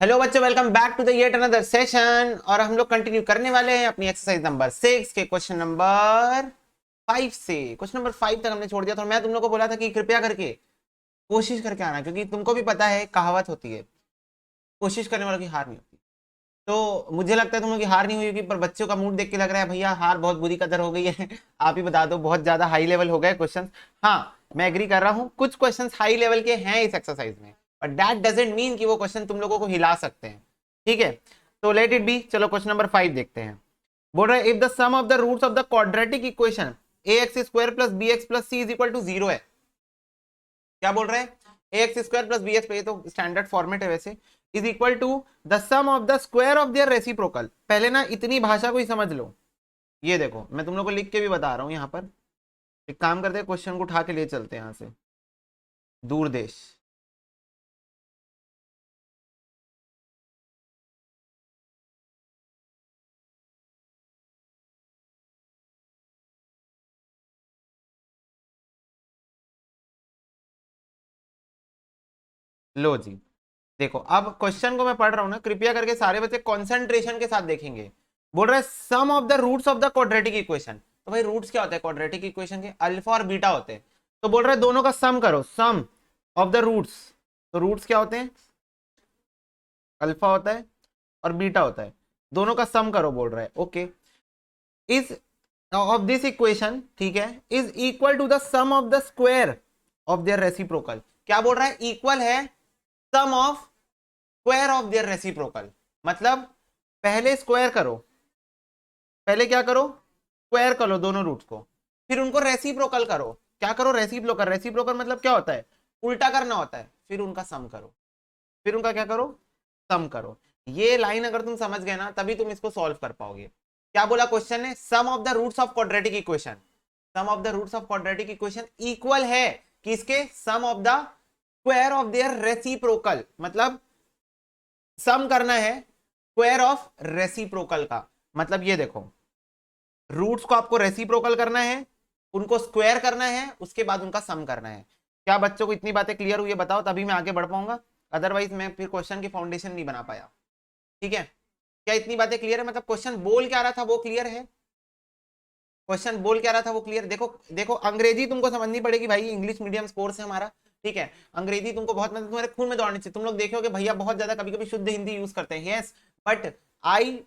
Hello बच्चों, welcome back to the yet another session. और हम लोग कंटिन्यू करने वाले हैं अपनी एक्सरसाइज नंबर 6 के क्वेश्चन नंबर 5 से। क्वेश्चन नंबर 5 तक हमने छोड़ दिया था। मैं तुम लोग को बोला था कि कृपया करके कोशिश करके आना, क्योंकि तुमको भी पता है कहावत होती है, कोशिश करने वालों की हार नहीं होती। तो मुझे लगता है तुम लोग की हार नहीं हुई होगी, पर बच्चों का मूड देख के लग रहा है भैया हार बहुत बुरी कदर हो गई है। आप ही बता दो, बहुत ज्यादा हाई लेवल हो गए क्वेश्चन। हाँ, मैं एग्री कर रहा हूँ, कुछ क्वेश्चन हाई लेवल के हैं इस एक्सरसाइज में, बट दैट डजंट मीन कि वो क्वेश्चन तुम लोगों को हिला सकते हैं। ठीक है, तो लेट इट बी। चलो क्वेश्चन नंबर 5 देखते हैं। बोल रहे if the sum of the roots of the quadratic equation ax square plus bx plus c is equal to 0 है। क्या बोल रहे हैं? ax स्क्वायर प्लस bx, ये तो स्टैंडर्ड फॉर्मेट है वैसे, is equal to the sum of the square of their reciprocal. पहले ना इतनी भाषा को ही समझ लो। ये देखो, मैं तुम लोग को लिख के भी बता रहा हूं यहाँ पर। एक काम करते हैं, क्वेश्चन को उठा के ले चलते हैं यहाँ से दूर देश। लो जी, देखो अब क्वेश्चन को मैं पढ़ रहा हूं ना, कृपया करके सारे बच्चे कंसंट्रेशन के साथ देखेंगे। बोल रहे sum of the roots of the quadratic equation. तो भाई रूट्स क्या होता है क्वाड्रेटिक इक्वेशन के? अल्फा और बीटा होते हैं। तो बोल रहे दोनों का सम करो, सम ऑफ द रूट्स। तो रूट्स क्या होते हैं? अल्फा होता है और बीटा होता है, दोनों का सम करो बोल रहा है। Okay, is of this equation, ठीक है, is equal to the sum of the square of their reciprocal. क्या बोल रहा है? इक्वल है sum of square of their reciprocal. मतलब पहले स्क्वायर करो, पहले क्या करो? स्क्वायर करो दोनों रूट्स को, फिर उनको रेसिप्रोकल करो। क्या करो? रेसिप्रोकल। रेसिप्रोकल मतलब क्या होता है? उल्टा करना होता है। फिर उनका सम करो, फिर उनका क्या करो? सम करो। ये लाइन अगर तुम समझ गए ना, तभी तुम इसको सॉल्व कर पाओगे। क्या बोला क्वेश्चन ने? Sum of the roots of quadratic equation. Sum of the roots of quadratic equation equal है किसके? Sum of the square of their reciprocal. मतलब सम करना है स्क्वायर ऑफ रेसिप्रोकल का। मतलब ये देखो, रूट्स को आपको रेसिप्रोकल करना है, उनको स्क्वायर करना है, उसके बाद उनका सम करना है। क्या बच्चों को इतनी बातें क्लियर हुई है? बताओ, तभी मैं आगे बढ़ पाऊंगा, अदरवाइज मैं फिर क्वेश्चन की फाउंडेशन नहीं बना पाया। ठीक है, क्या इतनी बातें क्लियर है? मतलब क्वेश्चन बोल क्या रहा था वो क्लियर है? क्वेश्चन बोल क्या रहा था वो क्लियर? देखो देखो, अंग्रेजी तुमको समझनी पड़ेगी भाई, इंग्लिश मीडियम कोर्स है हमारा। ठीक है, अंग्रेजी तुमको बहुत, मतलब तुम्हारे खून में दौड़नी चाहिए। तुम लोग देखोगे भैया बहुत ज्यादा कभी कभी शुद्ध हिंदी यूज करते हैं, yes, but I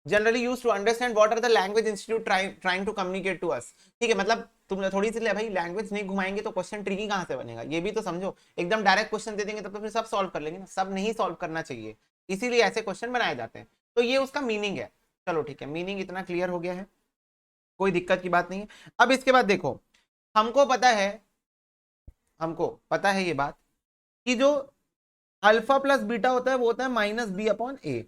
generally use to understand what are the language institute trying to communicate to us. ठीक है, मतलब तुम थोड़ी सी भाई लैंग्वेज नहीं घुमाएंगे तो क्वेश्चन ट्रिकी कहां से बनेगा, ये भी तो समझो। एकदम डायरेक्ट क्वेश्चन दे देंगे तब तो फिर सब सॉल्व कर लेंगे ना, सब नहीं सॉल्व करना चाहिए, इसीलिए ऐसे क्वेश्चन बनाए जाते हैं। तो ये उसका मीनिंग है। चलो ठीक है, मीनिंग इतना क्लियर हो गया है, कोई दिक्कत की बात नहीं है। अब इसके बाद देखो, हमको पता है, हमको पता है ये बात कि जो अल्फा प्लस बीटा होता है वो होता है माइनस बी अपॉन ए।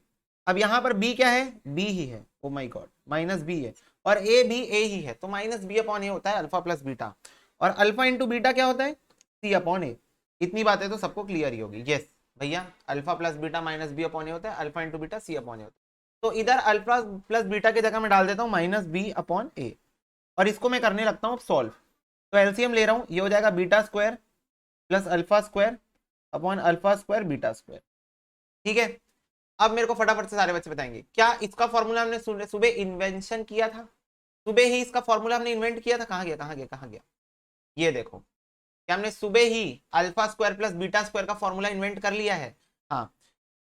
अब यहां पर बी क्या है? बी ही है। Oh my God, minus B है, और ए भी ए ही है, तो माइनस बी अपॉन ए होता है अल्फा प्लस बीटा। और अल्फा इंटू बीटा क्या होता है? C upon A. इतनी बातें तो सबको क्लियर ही होगी। यस भैया, alpha plus beta minus B upon A होता है, alpha into beta C upon A होता है। तो इधर अल्फा प्लस बीटा की जगह मैं डाल देता हूँ माइनस बी अपॉन ए, और इसको मैं करने लगता हूँ सॉल्व। तो एलसीएम ले रहा हूँ, ये हो जाएगा beta square plus alpha square upon alpha square beta square. ठीक है, अब मेरे को फटाफट से सारे बच्चे बताएंगे, क्या इसका फॉर्मूला हमने सुबह इन्वेंशन किया था? सुबह ही इसका फॉर्मूला हमने इन्वेंट किया था। कहां गया कहां गया कहां गया? ये देखो, क्या हमने सुबह ही alpha square plus beta square का फॉर्मूला इन्वेंट कर लिया है? हाँ,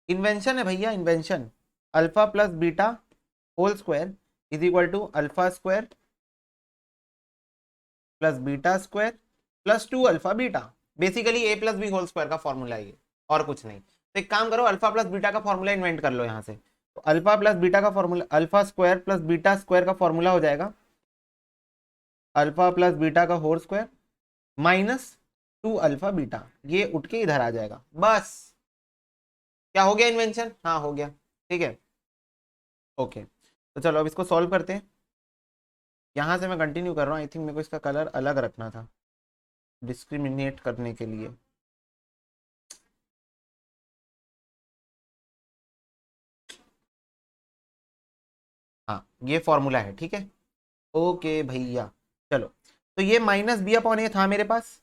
इन्वेंशन है भैया, invention. Alpha plus beta whole square is equal to alpha square plus beta square plus 2 alpha beta. Basically A plus B whole square का formula है ये, और कुछ नहीं। तो एक काम करो, अल्फा प्लस बीटा का फॉर्मूला इन्वेंट कर लो यहाँ से। तो अल्फा प्लस बीटा का formula, alpha square plus beta square का फॉर्मूला हो जाएगा अल्फा प्लस बीटा का whole square minus 2 alpha beta. ये उठ के इधर आ जाएगा, बस। क्या हो गया? इन्वेंशन। हाँ हो गया, ठीक है, ओके। तो चलो अब इसको सॉल्व करते हैं। यहाँ से मैं कंटिन्यू कर रहा हूँ, आई थिंक मेरे को इसका कलर अलग रखना था डिस्क्रिमिनेट करने के लिए। हाँ, ये फॉर्मूला है, ठीक है, ओके भैया। चलो, तो ये माइनस बी अपॉन ए था मेरे पास,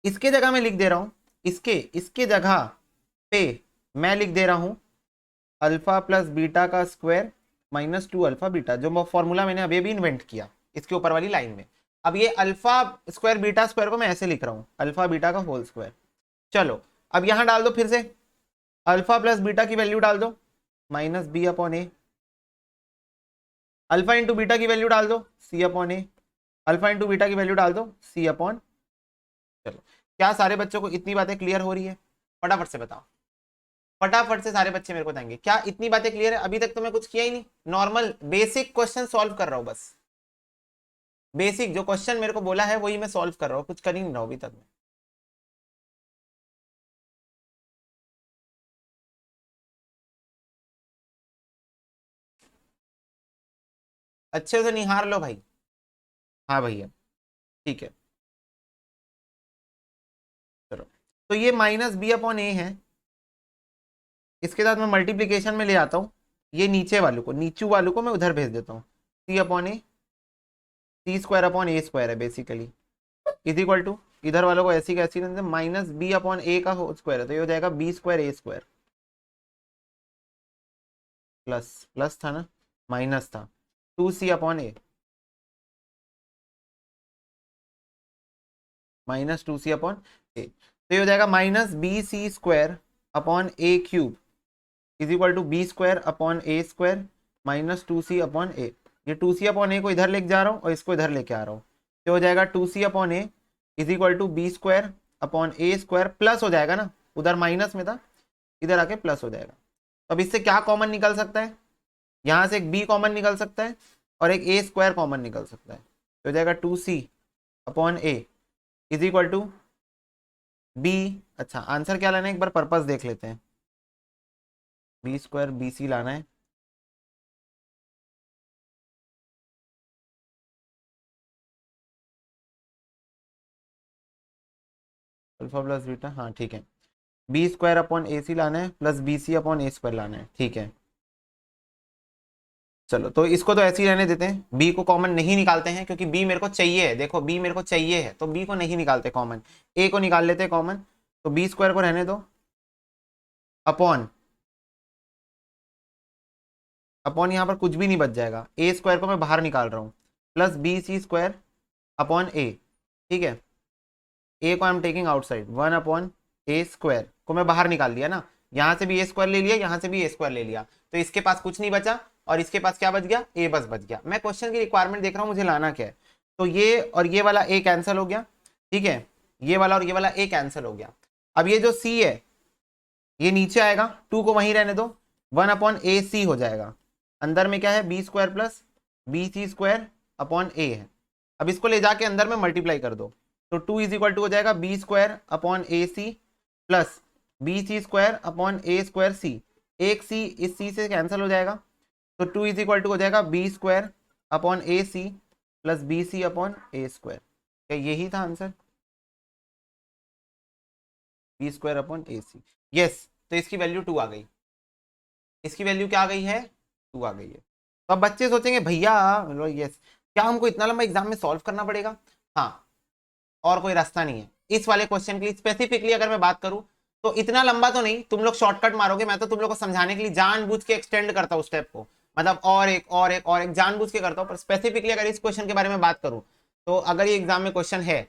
इसके जगह मैं लिख दे रहा हूं, इसके इसके जगह पे मैं लिख दे रहा हूं अल्फा प्लस बीटा का स्क्वायर माइनस 2 अल्फा बीटा, जो फॉर्मूला मैंने अभी अभी इन्वेंट किया इसके ऊपर वाली लाइन में। अब ये अल्फा स्क्वायर बीटा स्क्वायर को मैं ऐसे लिख रहा हूं, अल्फा बीटा का होल स्क्वायर। चलो अब यहां डाल दो फिर से, अल्फा प्लस बीटा की वैल्यू डाल दो माइनस बी अपॉन ए, अल्फा इंटू बीटा की वैल्यू डाल दो सी अपॉन ए, अल्फा इंटू बीटा की वैल्यू डाल दो सी अपॉन। चलो क्या सारे बच्चों को इतनी बातें क्लियर हो रही है? फटाफट से बताओ, फटाफट से सारे बच्चे मेरे को बताएंगे क्या इतनी बातें क्लियर है? अभी तक तो मैं कुछ किया ही नहीं, नॉर्मल बेसिक क्वेश्चन सॉल्व कर रहा हूं बस। बेसिक जो क्वेश्चन मेरे को बोला है वही मैं सॉल्व कर रहा हूँ, कुछ कर ही नहीं रहा हूं अभी तक मैं। अच्छे से निहार लो भाई। हाँ भैया ठीक है। चलो तो ये माइनस बी अपॉन ए है, इसके साथ मैं मल्टीप्लीकेशन में ले आता हूँ, ये नीचे वालों को, नीचू वालों को मैं उधर भेज देता हूँ, सी upon A, C square upon A square है बेसिकली, इज इक्वल टू इधर वालों को ऐसी कैसी माइनस बी अपॉन ए का होल स्क्वायर है, तो ये हो जाएगा B square A square, plus plus था ना, माइनस था, two C upon A, minus two C upon A, तो ये हो जाएगा minus B C square upon A cube is equal to B square upon A square minus two C upon A. ये two C upon ए को इधर लेके जा रहा हूँ और इसको इधर लेके आ रहा हूँ, तो हो जाएगा two C upon A is equal to B square upon A square, plus हो जाएगा ना, उधर माइनस में था इधर आके प्लस हो जाएगा। तो अब इससे क्या कॉमन निकल सकता है? यहाँ से एक बी कॉमन निकल सकता है और एक ए स्क्वायर कॉमन निकल सकता है, तो हो जाएगा two C upon A is equal to B. अच्छा आंसर क्या लाना है एक बार पर्पस देख लेते हैं, बी स्क्वायर बी सी लाना है, अल्फा प्लस बीटा, हाँ ठीक है, बी स्क्वायर अपॉन ए सी लाना है plus B C upon A square लाना है, ठीक है। चलो तो इसको तो ऐसे ही रहने देते हैं, बी को कॉमन नहीं निकालते हैं क्योंकि बी मेरे को चाहिए है, देखो बी मेरे को चाहिए है तो बी को नहीं निकालते कॉमन, ए को निकाल लेते हैं कॉमन, तो बी स्क्वायर को रहने दो अपॉन, अपॉन यहाँ पर कुछ भी नहीं बच जाएगा, ए स्क्वायर को मैं बाहर निकाल रहा हूँ, plus B C square upon A, ठीक है, ए को I am taking outside, one upon A square को मैं बाहर निकाल लिया ना, यहाँ से भी ए स्क्वायर ले लिया, यहाँ से भी ए स्क्वायर ले लिया, तो इसके पास कुछ नहीं बचा और इसके पास क्या बच गया? ए बस बच गया। मैं क्वेश्चन की रिक्वायरमेंट देख रहा हूँ मुझे लाना क्या है, तो ये और ये वाला ए कैंसिल हो गया, ठीक है, ये वाला और ये वाला ए कैंसिल हो गया। अब ये जो सी है ये नीचे आएगा, टू को वहीं रहने दो, वन अपॉन ए सी हो जाएगा, अंदर में क्या है B square plus B C square upon A है। अब इसको ले जाके अंदर में मल्टीप्लाई कर दो, तो टू इज इक्वल टू हो जाएगा B square upon A C plus B C square upon A square C, एक सी इस सी से कैंसिल हो जाएगा, तो टू इज इक्वल टू हो जाएगा B square upon A C plus B C upon A square. क्या यही था answer? B square upon A C, yes. तो इसकी वैल्यू टू आ गई, इसकी वैल्यू क्या आ गई है? टू आ गई है। तो अब बच्चे सोचेंगे भैया यस क्या हमको इतना लंबा एग्जाम में सॉल्व करना पड़ेगा? हाँ, और कोई रास्ता नहीं है इस वाले क्वेश्चन के लिए स्पेसिफिकली अगर मैं बात करूं तो इतना लंबा तो नहीं, तुम लोग शॉर्टकट मारोगे, मैं तो तुम लोग को समझाने के लिए जानबूझ के एक्सटेंड करता हूं स्टेप को, मतलब और एक और एक और एक जानबूझ के करता हूं, पर स्पेसिफिकली अगर इस क्वेश्चन के बारे में बात करूं तो अगर ये एग्जाम में क्वेश्चन है,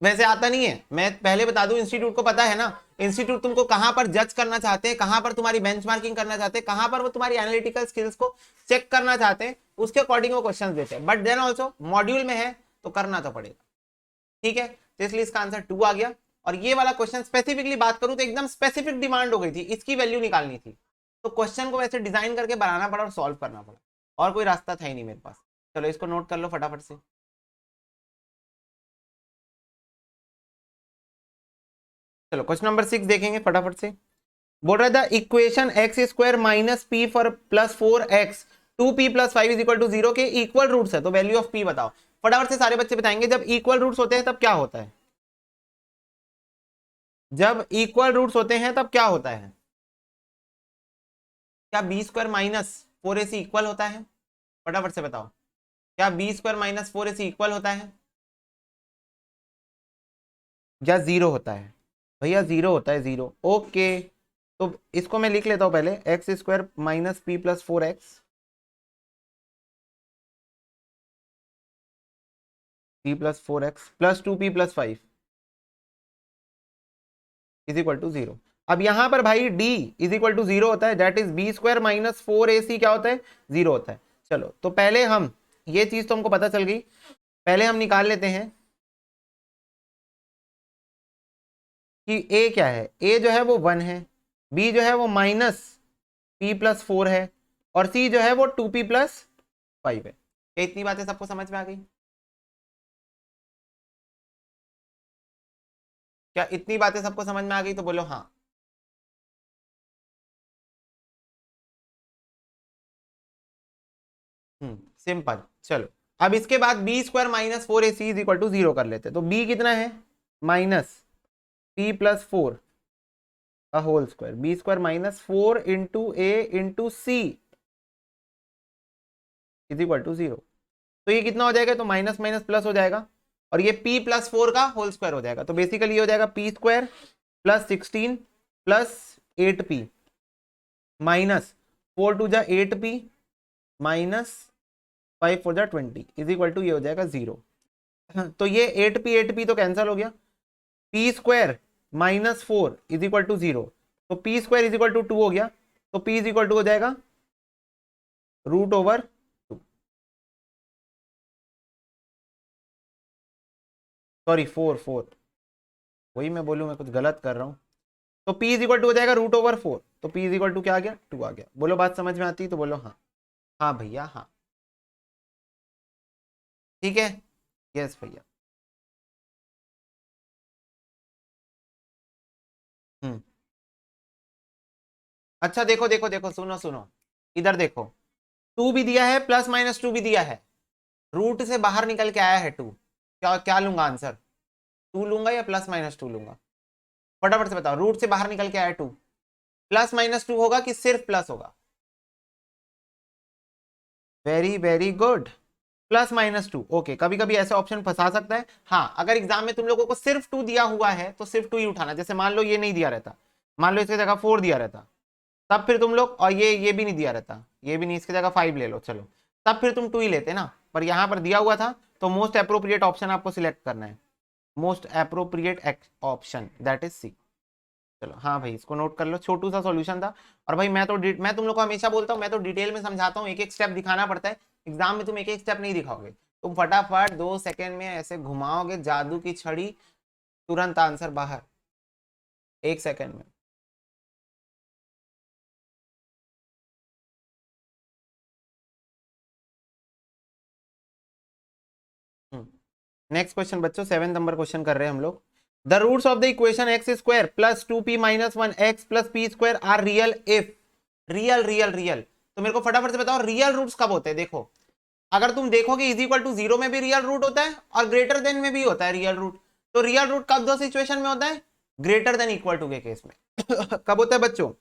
वैसे आता नहीं है, मैं पहले बता दूं इंस्टीट्यूट को पता है ना, इंस्टीट्यूट तुमको कहां पर जज करना चाहते हैं, कहां पर तुम्हारी बेंचमार्किंग करना चाहते हैं, कहां पर वो तुम्हारी एनालिटिकल स्किल्स को चेक करना चाहते हैं, उसके अकॉर्डिंग वो क्वेश्चन देते हैं, बट देन ऑल्सो मॉड्यूल में है तो करना तो पड़ेगा, ठीक है। तो इसलिए इसका आंसर टू आ गया। और ये वाला क्वेश्चन स्पेसिफिकली बात करूं तो एकदम स्पेसिफिक डिमांड हो गई थी, इसकी वैल्यू निकालनी थी, तो क्वेश्चन को वैसे डिजाइन करके बनाना पड़ा और सॉल्व करना पड़ा, और कोई रास्ता था ही नहीं मेरे पास। चलो इसको नोट कर लो फटाफट से। चलो क्वेश्चन नंबर 6 देखेंगे फटाफट से। बोल रहा था equation x square minus P four plus four x two P plus five is equal to zero के इक्वल रूट्स है, तो वैल्यू ऑफ पी बताओ। फटाफट से सारे बच्चे बताएंगे जब इक्वल रूट्स होते हैं तब क्या होता है, जब इक्वल रूट्स होते हैं तब क्या होता है? क्या बी स्क्वायर माइनस फोर ए सी इक्वल होता है? फटाफट से बताओ, क्या बी स्क्वायर माइनस फोर ए सी इक्वल होता है या जीरो होता है? भैया जीरो होता है, जीरो, ओके। तो इसको मैं लिख लेता हूं पहले, x square minus P plus 4x P plus 4x plus 2p plus 5 is equal to 0। अब यहां पर भाई d इज इक्वल टू 0 होता है, that is B square minus 4ac क्या होता है, 0 होता है। चलो तो पहले हम, ये चीज तो हमको पता चल गई, पहले हम निकाल लेते हैं कि a क्या है। a जो है वो 1 है, b जो है वो माइनस p प्लस 4 है, और c जो है वो 2p प्लस 5 है। क्या इतनी बातें सबको समझ में आ गई? क्या इतनी बातें सबको समझ में आ गई? तो बोलो हाँ। सिंपल। चलो अब इसके बाद B square minus 4ac is equal to 0 कर लेते हैं। तो b कितना है, माइनस p प्लस 4 का whole square, B square minus 4 into A into C is equal to 0। तो ये कितना हो जाएगा, तो माइनस माइनस प्लस हो जाएगा, और ये p प्लस 4 का होल स्क्वायर हो जाएगा। तो बेसिकली ये हो जाएगा p square plus 16 plus 8p minus 4 टू जा 8p माइनस 5 फोर जा 20 इज इक्वल टू ये हो जाएगा 0। तो ये 8p तो कैंसिल हो गया, P square minus 4 is equal to 0, तो P square is equal to 2 हो गया, तो p इज इक्वल टू हो जाएगा रूट ओवर 2, सॉरी 4 वही मैं बोलूँ, मैं कुछ गलत कर रहा हूँ। तो p इज इक्वल टू हो जाएगा रूट ओवर 4, तो p इज इक्वल टू क्या आ गया, 2 आ गया। बोलो बात समझ में आती है तो बोलो हाँ। हाँ भैया हाँ। ठीक है, यस भैया। हम्म। अच्छा देखो देखो देखो, सुनो सुनो, इधर देखो, 2 भी दिया है, प्लस माइनस 2 भी दिया है, रूट से बाहर निकल के आया है 2, क्या क्या लूंगा आंसर, 2 लूंगा या प्लस माइनस 2 लूंगा? फटाफट से बताओ, रूट से बाहर निकल के आया 2, प्लस माइनस 2 होगा कि सिर्फ प्लस होगा? Very very good, plus minus 2। Okay, कभी कभी ऐसे ऑप्शन फंसा सकता है। हाँ, अगर एग्जाम में तुम लोगों को सिर्फ 2 दिया हुआ है तो सिर्फ 2 ही उठाना। जैसे मान लो ये नहीं दिया रहता, मान लो इसकी जगह 4 दिया रहता, तब फिर तुम लोग, और ये भी नहीं दिया रहता, ये भी नहीं, इसकी जगह 5 ले लो चलो, तब फिर तुम 2 ही लेते ना। पर यहां पर दिया हुआ था, तो मोस्ट अप्रोप्रिएट ऑप्शन आपको सिलेक्ट करना है, most appropriate option that is C. चलो हाँ भाई, इसको नोट कर लो, छोटू सा सॉल्यूशन था। और भाई मैं तुम लोग को हमेशा बोलता हूँ, मैं तो डिटेल में समझाता हूँ, एक एक स्टेप दिखाना पड़ता है। एग्जाम में तुम एक एक स्टेप नहीं दिखाओगे, तुम फटाफट 2 सेकेंड में ऐसे घुमाओगे जादू की छड़ी, तुरंत आंसर बाहर 1 सेकेंड में। नेक्स्ट क्वेश्चन बच्चों, 7 नंबर क्वेश्चन कर रहे हैं हम लोग। The roots of the equation x square plus 2p minus 1x plus P square are real if, real real real. तो मेरे को फटाफट से बताओ रियल रूट्स कब होते हैं? देखो, अगर तुम देखोगे इज इक्वल टू 0 में भी रियल रूट होता है और ग्रेटर देन में भी होता है रियल रूट। तो रियल रूट कब दो सिचुएशन में होता है? ग्रेटर देन इक्वल टू के केस में। कब होता है बच्चों?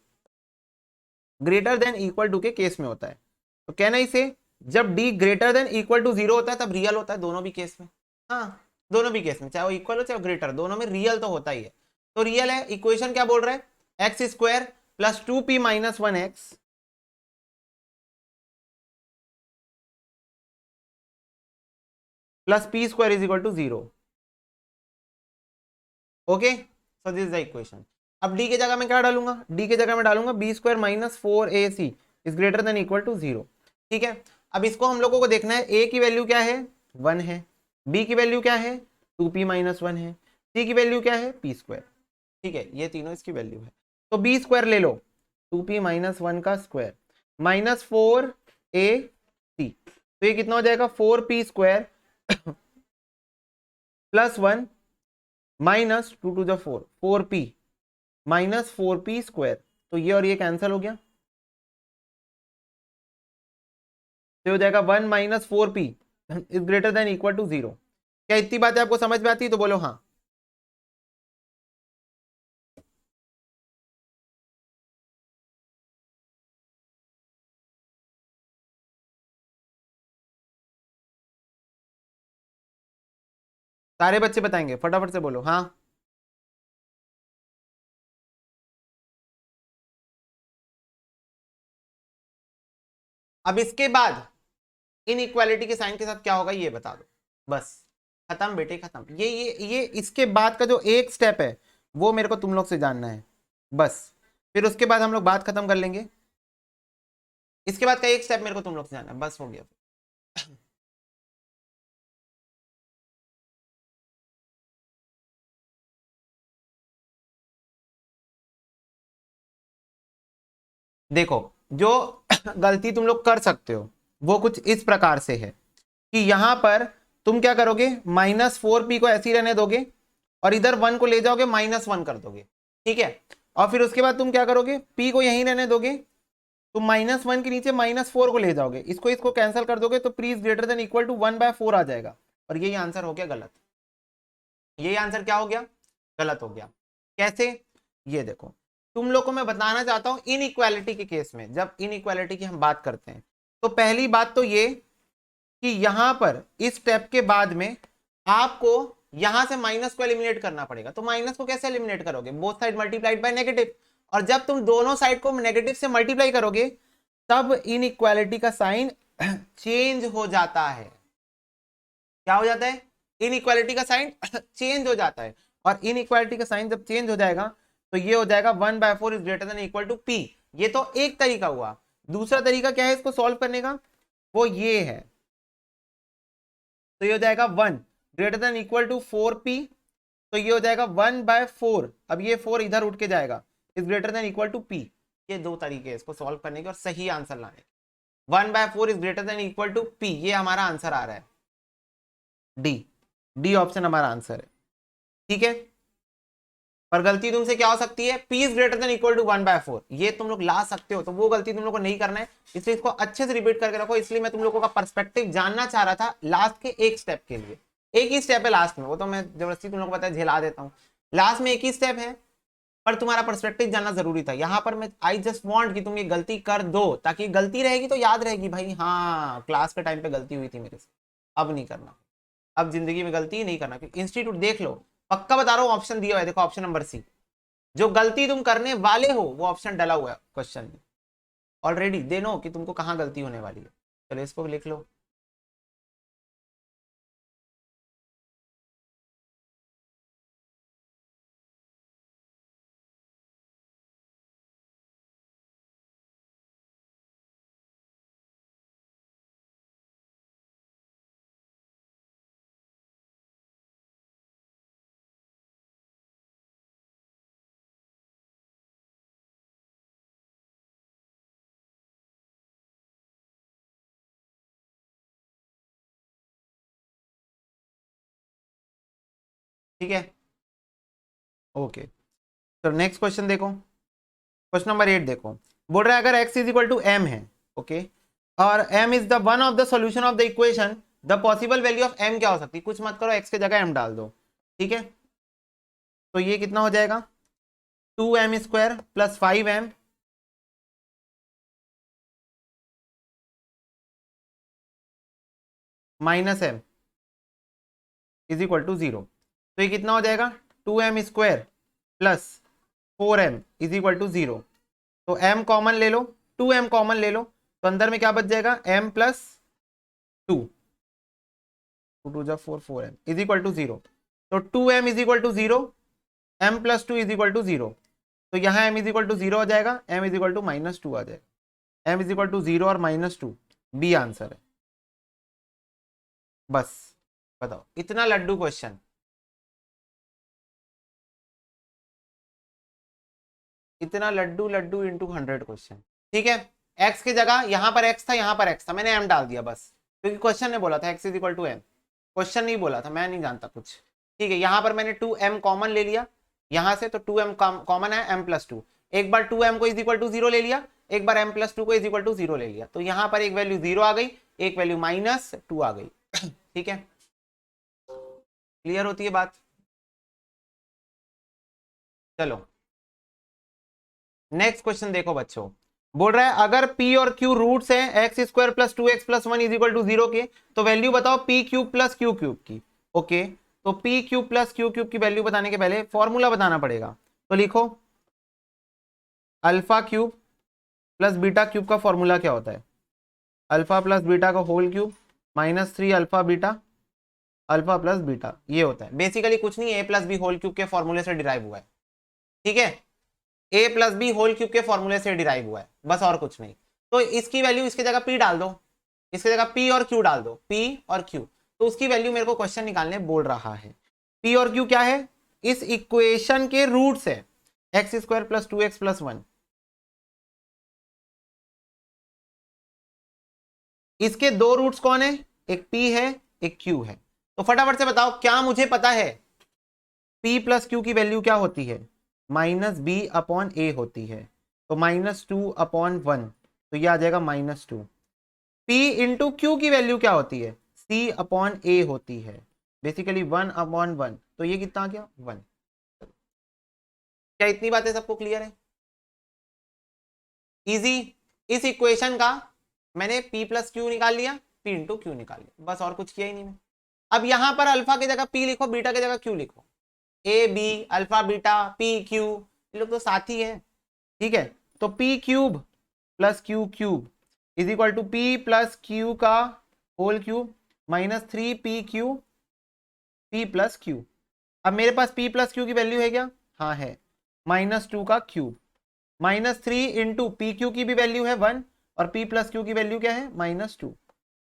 ग्रेटर देन इक्वल टू के केस में होता है। तो कहना इसे, जब D greater than equal to 0 होता है तब रियल होता है, दोनों भी केस में। हाँ, दोनों भी केस में, चाहे वो इक्वल हो चाहे ग्रेटर, दोनों में रियल तो होता ही है। तो रियल है, इक्वेशन क्या बोल रहा है, x square plus 2p minus 1x plus P square is equal to 0। Okay, so this is the equation. अब डी के जगह में क्या डालूंगा, डी के जगह में डालूंगा B square minus 4ac is greater than equal to 0। ठीक है, अब इसको हम लोगों को देखना है, ए की वैल्यू क्या है, 1 है, बी की वैल्यू क्या है, 2p माइनस 1 है, सी की वैल्यू क्या है, पी स्क्वायर। ठीक है, ये तीनों इसकी वैल्यू है। तो बी स्क्वायर ले लो, 2p माइनस 1 का स्क्वायर माइनस 4ac, तो ये कितना हो जाएगा, 4p square plus 1 minus 2 to the 4, 4p minus 4p square. तो ये और ये कैंसिल हो गया, तो हो जाएगा 1 minus 4p is greater than equal to 0। क्या इतनी बातें आपको समझ में आती है तो बोलो हाँ। सारे बच्चे बताएंगे, फटाफट से बोलो हाँ। अब इसके बाद इनइक्वालिटी के साइन के साथ क्या होगा ये बता दो, बस खत्म बेटे खत्म। ये इसके बाद का जो एक स्टेप है वो मेरे को तुम लोग से जानना है बस, फिर उसके बाद हम लोग बात खत्म कर लेंगे। इसके बाद का एक स्टेप मेरे को तुम लोग से जानना है, बस हो गया। देखो जो गलती तुम लोग कर सकते हो वो कुछ इस प्रकार से है कि यहां पर तुम क्या करोगे, -4p को ऐसे ही रहने दोगे और इधर 1 को ले जाओगे -1 कर दोगे, ठीक है। और फिर उसके बाद तुम क्या करोगे, p को यहीं रहने दोगे, तुम -1 के नीचे -4 को ले जाओगे, इसको कैंसिल कर दोगे तो p is greater than equal to 1/4 आ जाएगा। और यही आंसर हो गया गलत, यही आंसर क्या हो गया, गलत हो गया। कैसे, ये देखो तुम लोग को मैं बताना चाहता हूं इनइक्वालिटी के केस में, जब इनइक्वालिटी की हम बात करते हैं तो पहली बात तो ये कि यहां पर इस स्टेप के बाद में आपको यहां से माइनस को एलिमिनेट करना पड़ेगा। तो माइनस को कैसे एलिमिनेट करोगे, both side multiplied by negative, और जब तुम दोनों साइड को नेगेटिव से मल्टीप्लाई करोगे तब इनइक्वालिटी का साइन चेंज हो जाता है। क्या हो जाता है, इनइक्वालिटी का साइन चेंज हो जाता है। और इनइक्वालिटी का साइन जब चेंज हो जाएगा तो ये हो जाएगा 1/4 is greater than equal to p। ये तो एक तरीका हुआ, दूसरा तरीका क्या है इसको सॉल्व करने का, वो ये है। तो ये हो जाएगा 1 greater than equal to 4p, तो ये हो जाएगा 1/4, अब ये 4 इधर उठ के जाएगा, is greater than equal to p। ये दो तरीके हैं इसको सॉल्व करने के और सही आंसर लाने के। 1/4 is greater than equal to p, ये हमारा आंसर आ रहा है, डी, डी ऑप्शन हमारा आंसर है, ठीक है। पर गलती तुमसे क्या हो सकती है, p is greater than equal to 1/4, ये तुम लोग ला सकते हो, तो वो गलती तुम लोग को नहीं करना है, इसलिए इसको अच्छे से रिपीट करके रखो। इसलिए मैं तुम लोगों का पर्सपेक्टिव जानना चाह रहा था लास्ट के एक स्टेप के लिए, एक ही स्टेप है लास्ट में, वो तो मैं जबरदस्ती तुम लोग को पता है झेला देता हूँ, लास्ट में एक ही स्टेप है, पर तुम्हारा पर्सपेक्टिव जानना जरूरी था। यहाँ पर मैं आई जस्ट वांट कि तुम ये गलती कर दो, ताकि गलती रहेगी तो याद रहेगी भाई, हाँ क्लास के टाइम पे गलती हुई थी मेरे से, अब नहीं करना, अब जिंदगी में गलती नहीं करना। क्योंकि इंस्टीट्यूट देख लो, पक्का बता रहा हूँ, ऑप्शन दिया हुआ है, देखो ऑप्शन नंबर सी, जो गलती तुम करने वाले हो वो ऑप्शन डला हुआ है क्वेश्चन में ऑलरेडी, दे नो कि तुमको कहां गलती होने वाली है। चलो इसको लिख लो। ठीक है, ओके। तो नेक्स्ट क्वेश्चन देखो, क्वेश्चन नंबर 8 देखो, बोल रहा है अगर x is equal to m है, ओके, और m is the one of the solution of the equation, the possible value of m क्या हो सकती है, कुछ मत करो, x के जगह m डाल दो, ठीक है। तो ये कितना हो जाएगा, 2m² plus 5m minus m is equal to 0। तो ये कितना हो जाएगा, 2m² plus 4m is equal to 0। तो m कॉमन ले लो, 2m कॉमन ले लो, तो अंदर में क्या बच जाएगा, m प्लस 2, 2 जा 4, 4m इज इक्वल टू 0। तो 2m is equal to 0, m plus 2 is equal to 0। तो यहाँ m इज इक्वल टू 0 हो जाएगा, m इज इक्वल टू -2 आ जाएगा, m इज इक्वल टू 0 और -2, बी आंसर है। बस बताओ, इतना लड्डू क्वेश्चन, इतना लड्डू लड्डू इंटू 100 क्वेश्चन, ठीक है। x की जगह यहाँ पर x था, यहाँ पर x था, मैंने m डाल दिया बस, क्योंकि क्वेश्चन ने बोला था x is equal to m, question नहीं बोला था, मैं नहीं जानता कुछ, ठीक है। यहाँ पर मैंने 2m कॉमन ले लिया यहाँ से, तो 2m कॉमन है, m प्लस 2, एक बार 2m को इज इक्वल टू 0 ले लिया, एक बार m प्लस 2 को इज इक्वल टू 0 ले लिया, तो यहाँ पर एक वैल्यू 0 आ गई, एक वैल्यू -2 आ गई, ठीक है। क्लियर होती है बात, चलो नेक्स्ट क्वेश्चन देखो बच्चों, बोल रहा है अगर p और q रूट्स हैं x² plus 2x plus 1 is equal to 0 के, तो वैल्यू बताओ p³ प्लस q³ की, ओके। तो p³ प्लस q³ की वैल्यू बताने के पहले फॉर्मूला बताना पड़ेगा, तो लिखो alpha cube plus beta cube का फॉर्मूला क्या होता है, अल्फा प्लस बीटा का whole cube minus 3 alpha beta alpha plus beta, ये होता है बेसिकली कुछ नहीं, A plus B whole cube के फॉर्मूले से डिराइव हुआ है, ठीक है, A plus B whole cube के फॉर्मूले से डिराइव हुआ है, बस और कुछ नहीं। तो इसकी वैल्यू इसकी जगह पी डाल दो, इसकी जगह पी और क्यू डाल दो, पी और क्यू, तो उसकी वैल्यू मेरे को क्वेश्चन निकालने बोल रहा है। पी और क्यू क्या है, इस इक्वेशन के रूट्स है, x square plus 2x plus 1, इसके दो रूट्स कौन है, एक p है एक q है। तो फटाफट से बताओ क्या मुझे पता है, p प्लस क्यू की वैल्यू क्या होती है, माइनस बी अपॉन ए होती है, तो -2/1, तो ये आ जाएगा -2। p इंटू क्यू की वैल्यू क्या होती है, c अपॉन ए होती है, बेसिकली 1/1, तो ये कितना आ गया 1। क्या इतनी बातें सबको क्लियर है, इजी। इस इक्वेशन का मैंने p प्लस क्यू निकाल लिया, p इंटू क्यू निकाल लिया, बस और कुछ किया ही नहीं मैं। अब यहां पर अल्फा की जगह p लिखो, बीटा की जगह q लिखो, A B alpha beta P Q, ये लोग तो साथ ही है, ठीक है। तो p cube plus Q cube is equal to p plus Q का whole cube -3 p plus Q. अब मेरे पास p प्लस क्यू की वैल्यू है क्या, हाँ है, -2 का क्यूब, -3 इंटू पी क्यू की भी वैल्यू है 1 और p प्लस क्यू की वैल्यू क्या है -2।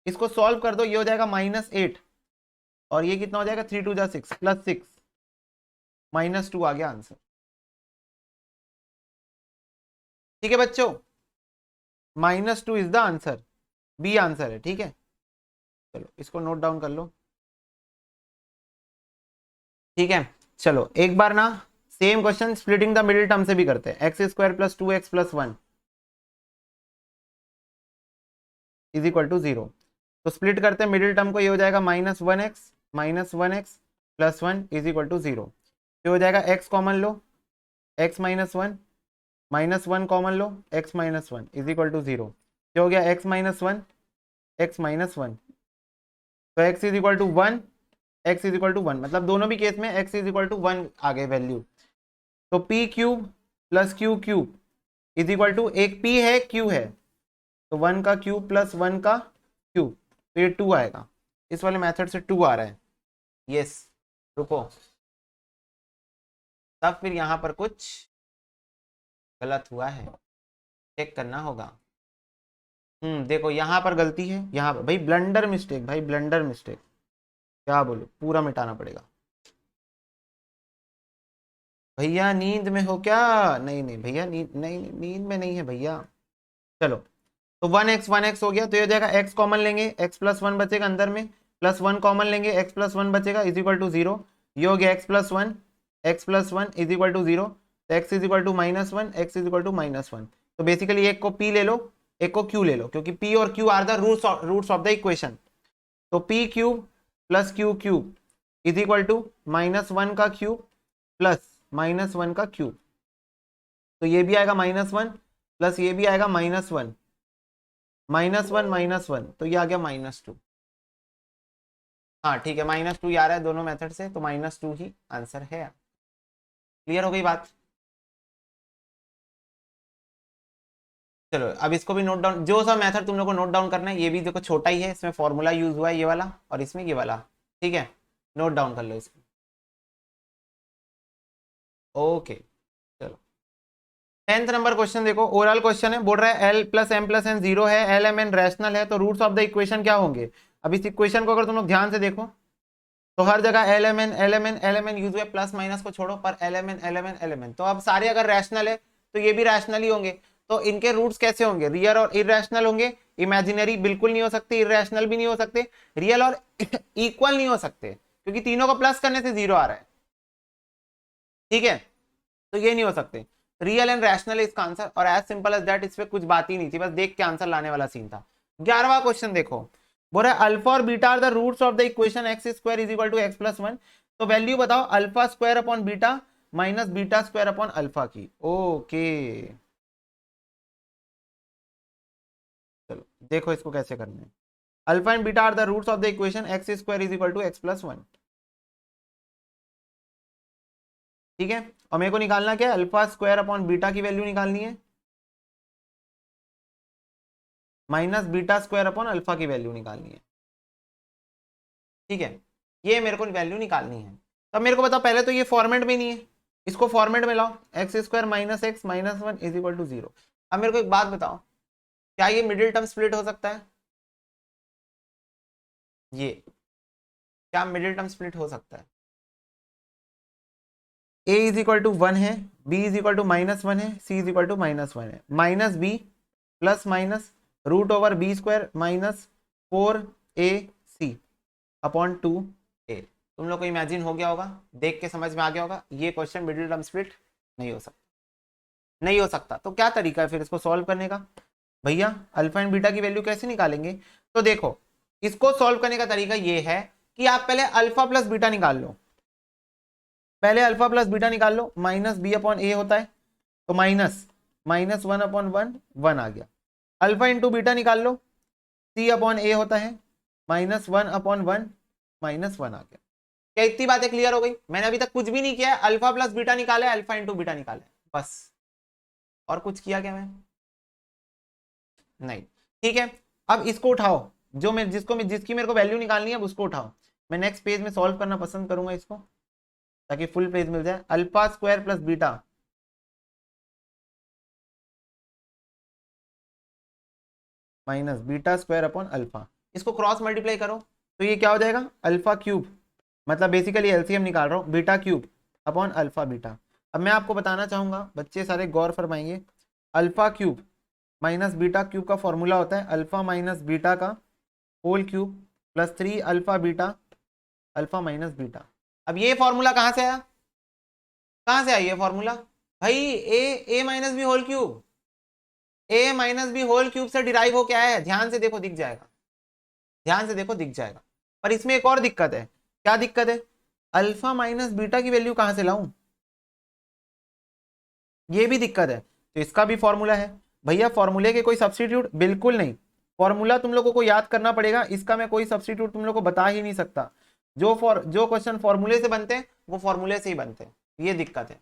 इसको सॉल्व कर दो, ये हो जाएगा -8 और ये कितना हो जाएगा 3 2 6 प्लस 6 -2 आ गया आंसर, ठीक है बच्चों, -2 is the answer, B answer है, ठीक है। चलो इसको नोट डाउन कर लो, ठीक है। चलो एक बार ना same question splitting the middle term से भी करते हैं, x square plus 2x plus 1 is equal to 0। तो स्प्लिट करते हैं मिडिल टर्म को, ये हो जाएगा -1x plus 1 is equal to 0। ये हो जाएगा x कॉमन लो, x -1 कॉमन लो, x -1 इज इक्वल टू 0। क्या हो गया x -1 तो x is equal to 1, x is equal to 1, मतलब दोनों भी केस में x इज इक्वल टू 1 आ गए वैल्यू। तो p cube plus Q cube is equal to, एक p है q है, तो 1 का क्यूब प्लस 1 का क्यूब, तो ये 2 आएगा, इस वाले मेथड से 2 आ रहा है, यस। रुको, तब फिर यहां पर कुछ गलत हुआ है, चेक करना होगा। देखो यहाँ पर गलती है, यहाँ पर भाई ब्लंडर मिस्टेक, भाई ब्लंडर मिस्टेक, क्या बोलो, पूरा मिटाना पड़ेगा। भैया नींद में हो क्या, नहीं नहीं भैया नींद नहीं, नींद में नहीं है भैया। चलो तो 1x हो गया, तो ये हो जाएगा x कॉमन लेंगे, x प्लस 1 बचेगा अंदर में, प्लस 1 कॉमन लेंगे, x प्लस 1 बचेगा इज इक्वल टू 0। ये हो गया x plus 1 is equal to 0, तो x is equal to -1, x is equal to -1। तो बेसिकली एक को p ले लो, एक को q ले लो, क्योंकि p और q are the roots of the equation. तो p cube plus q cube is equal to -1 का क्यूब प्लस -1 का क्यूब, तो ये भी आएगा -1 प्लस ये भी आएगा -1 -1 तो ये आ गया -2। हाँ ठीक है, -2 आ रहा है दोनों मेथड से, तो -2 ही आंसर है। क्लियर हो गई बात। चलो अब इसको भी नोट डाउन, जो सा मेथड तुम लोग को नोट डाउन करना है, ये भी देखो छोटा ही है, इसमें फॉर्मूला यूज हुआ है ये वाला और इसमें ये वाला, ठीक है, नोट डाउन कर लो इसको। ओके चलो 10th नंबर क्वेश्चन देखो, ओवरऑल क्वेश्चन है, बोल रहा है L plus M plus N 0 है, एल एम एन रैशनल है, तो रूट्स ऑफ द इक्वेशन क्या होंगे। अब इस इक्वेशन को अगर तुम लोग ध्यान से देखो तो हर जगह एल एम एन यूज हुए, प्लस माइनस को छोड़ो, पर एल एम एन, तो अब सारे अगर रैशनल है तो ये भी रैशनल ही होंगे। तो इनके रूट्स कैसे होंगे, रियल और इरेशनल होंगे, इमेजिनरी बिल्कुल नहीं हो सकते, इरेशनल भी नहीं हो सकते, रियल और इक्वल नहीं हो सकते, क्योंकि तीनों को प्लस करने से 0 आ रहा है, ठीक है, तो ये नहीं हो सकते। रियल एंड रैशनल इसका आंसर, और एज सिंपल एज दैट, इस पे कुछ बात ही नहीं थी, बस देख के आंसर लाने वाला सीन था। 11वां क्वेश्चन देखो, बोल रहा है अल्फा और beta are the roots of the equation x square is equal to x plus 1, तो वैल्यू बताओ alpha square upon beta minus beta square upon alpha की। ओके चलो देखो इसको कैसे करना है। Alpha and beta are the roots of the equation x square is equal to x plus 1, ठीक है, और मेरे को निकालना क्या है, अल्फा स्क्वायर अपॉन बीटा की वैल्यू निकालनी है, minus beta square upon alpha की वैल्यू निकालनी है। ठीक है, ये मेरे को वैल्यू निकालनी है। अब मेरे को बताओ, पहले तो ये फॉर्मेट में नहीं है, इसको फॉर्मेट में लाओ, x square minus x minus one is equal to 0। अब मेरे को एक बात बताओ, क्या ये मिडिल टर्म स्प्लिट हो सकता है? ये क्या मिडिल टर्म स्प्लिट हो सकता है? a इज इक्वल टू 1 है, b is equal to minus one है, c is equal to minus one है, minus B plus minus root over B square minus 4ac upon 2a। तुम लोग को imagine हो गया होगा, देख के समझ में आ गया होगा, ये क्वेश्चन मिडिल टर्म स्प्लिट नहीं हो सकता, नहीं हो सकता। तो क्या तरीका है फिर इसको सॉल्व करने का? भैया अल्फा एंड बीटा की वैल्यू कैसे निकालेंगे? तो देखो, इसको सॉल्व करने का तरीका ये है कि आप पहले अल्फा प्लस बीटा निकाल लो, पहले अल्फा प्लस बीटा निकाल लो, माइनस बी अपॉन ए होता है, तो minus minus one upon one, one आ गया। अल्फा इंटू बीटा निकाल लो, सी अपॉन ए होता है, minus one upon one, minus one आ गया। क्या इतनी बातें क्लियर हो गई? मैंने अभी तक कुछ भी नहीं किया है, अल्फा प्लस बीटा निकाला है, अल्फा इंटू बीटा निकाला है, बस। और कुछ किया क्या मैं? नहीं। ठीक है, अब इसको उठाओ, जो मैं जिसकी मेरे को वैल्यू निकालनी है, अब उसको उठाओ। मैं नेक्स्ट पेज में सॉल्व करना पसंद करूंगा इसको, ताकि फुल पेज मिल जाए। Alpha square plus beta minus beta square upon alpha, इसको क्रॉस मल्टीप्लाई करो तो ये क्या हो जाएगा? अल्फा क्यूब, मतलब बेसिकली एलसीएम निकाल रहा हूँ, beta cube upon alpha beta. अब मैं आपको बताना चाहूंगा, बच्चे सारे गौर फरमाएंगे, alpha cube minus beta cube का फॉर्मूला होता है अल्फा माइनस बीटा का whole cube plus 3 alpha beta alpha minus beta. अब ये फॉर्मूला कहाँ से आया? कहाँ से आया ये फॉर्मूला? भाई ए माइनस बी होल क्यूब, ए माइनस बी होल क्यूब से डिराइव हो क्या है? ध्यान से देखो, दिख जाएगा, ध्यान से देखो, दिख जाएगा। पर इसमें एक और दिक्कत है। क्या दिक्कत है? अल्फा माइनस बीटा की वैल्यू कहां से लाऊं? ये भी दिक्कत है। तो इसका भी फॉर्मूला है। भैया फॉर्मूले के कोई सब्स्टिट्यूट बिल्कुल नहीं, फॉर्मूला तुम लोगों को याद करना पड़ेगा, इसका मैं कोई सब्स्टिट्यूट तुम लोगों को बता ही नहीं सकता। जो क्वेश्चन फॉर्मूले से बनते हैं वो फॉर्मूले से ही बनते हैं। ये दिक्कत है